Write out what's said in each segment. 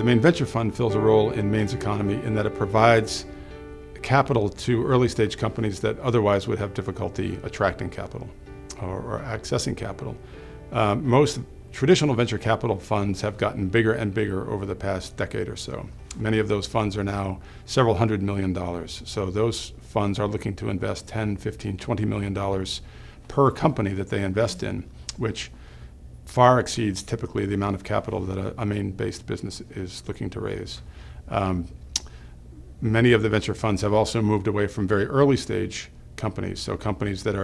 Maine Venture Fund fills a role in Maine's economy in that it provides capital to early stage companies that otherwise would have difficulty attracting capital or accessing capital. Most traditional venture capital funds have gotten bigger and bigger over the past decade or so. Many of those funds are now several $100 million. So those funds are looking to invest $10, $15, $20 million per company that they invest in, which far exceeds typically the amount of capital that a Maine-based business is looking to raise. Many of the venture funds have also moved away from very early stage companies. So companies that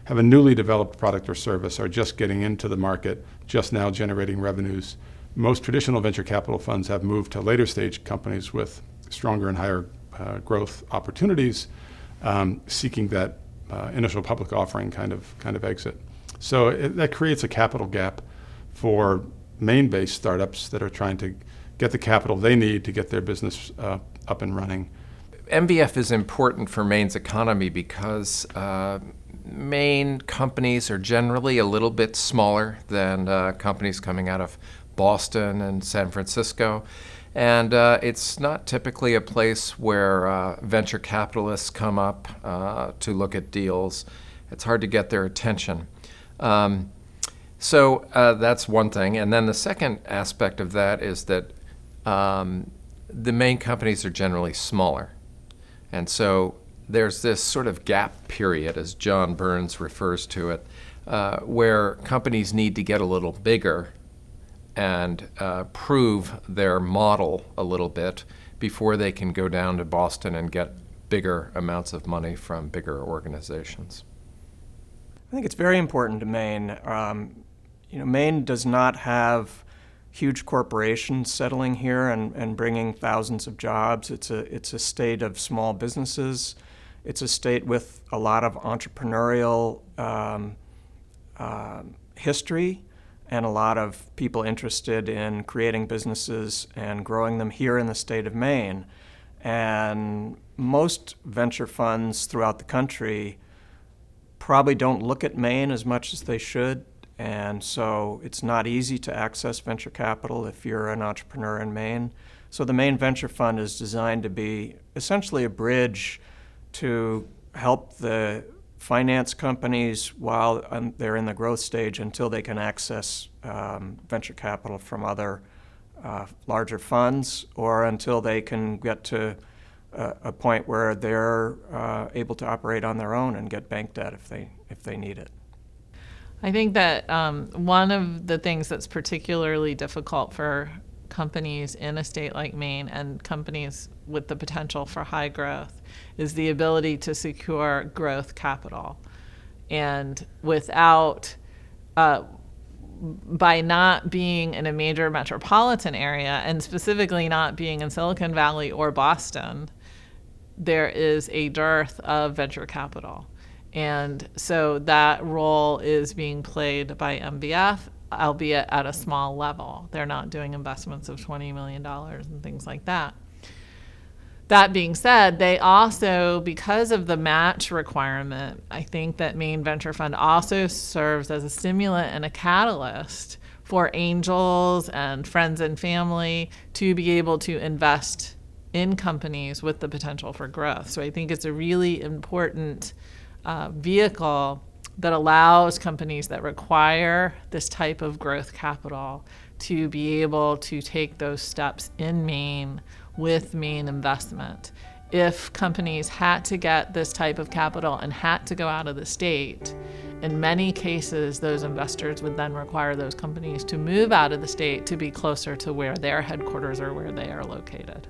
have a newly developed product or service are just getting into the market, just now generating revenues. Most traditional venture capital funds have moved to later stage companies with stronger and higher growth opportunities, seeking that initial public offering kind of exit. So that creates a capital gap for Maine-based startups that are trying to get the capital they need to get their business up and running. MVF is important for Maine's economy because Maine companies are generally a little bit smaller than companies coming out of Boston and San Francisco. And it's not typically a place where venture capitalists come up to look at deals. It's hard to get their attention. So that's one thing. And then the second aspect of that is that the Maine companies are generally smaller. And so there's this sort of gap period, as John Burns refers to it, where companies need to get a little bigger and prove their model a little bit before they can go down to Boston and get bigger amounts of money from bigger organizations. I think it's very important to Maine. Maine does not have huge corporations settling here and bringing thousands of jobs. It's a state of small businesses. It's a state with a lot of entrepreneurial history and a lot of people interested in creating businesses and growing them here in the state of Maine. And most venture funds throughout the country probably don't look at Maine as much as they should. And so it's not easy to access venture capital if you're an entrepreneur in Maine. So the Maine Venture Fund is designed to be essentially a bridge to help the finance companies while they're in the growth stage until they can access venture capital from other larger funds, or until they can get to a point where they're able to operate on their own and get bank debt if they need it. I think that one of the things that's particularly difficult for companies in a state like Maine and companies with the potential for high growth is the ability to secure growth capital. And without, by not being in a major metropolitan area, and specifically not being in Silicon Valley or Boston, there is a dearth of venture capital. And so that role is being played by MVF, albeit at a small level. They're not doing investments of $20 million and things like that. That being said, they also, because of the match requirement, I think that Maine Venture Fund also serves as a stimulant and a catalyst for angels and friends and family to be able to invest in companies with the potential for growth. So I think it's a really important vehicle that allows companies that require this type of growth capital to be able to take those steps in Maine with Maine investment. If companies had to get this type of capital and had to go out of the state, in many cases, those investors would then require those companies to move out of the state to be closer to where their headquarters or where they are located.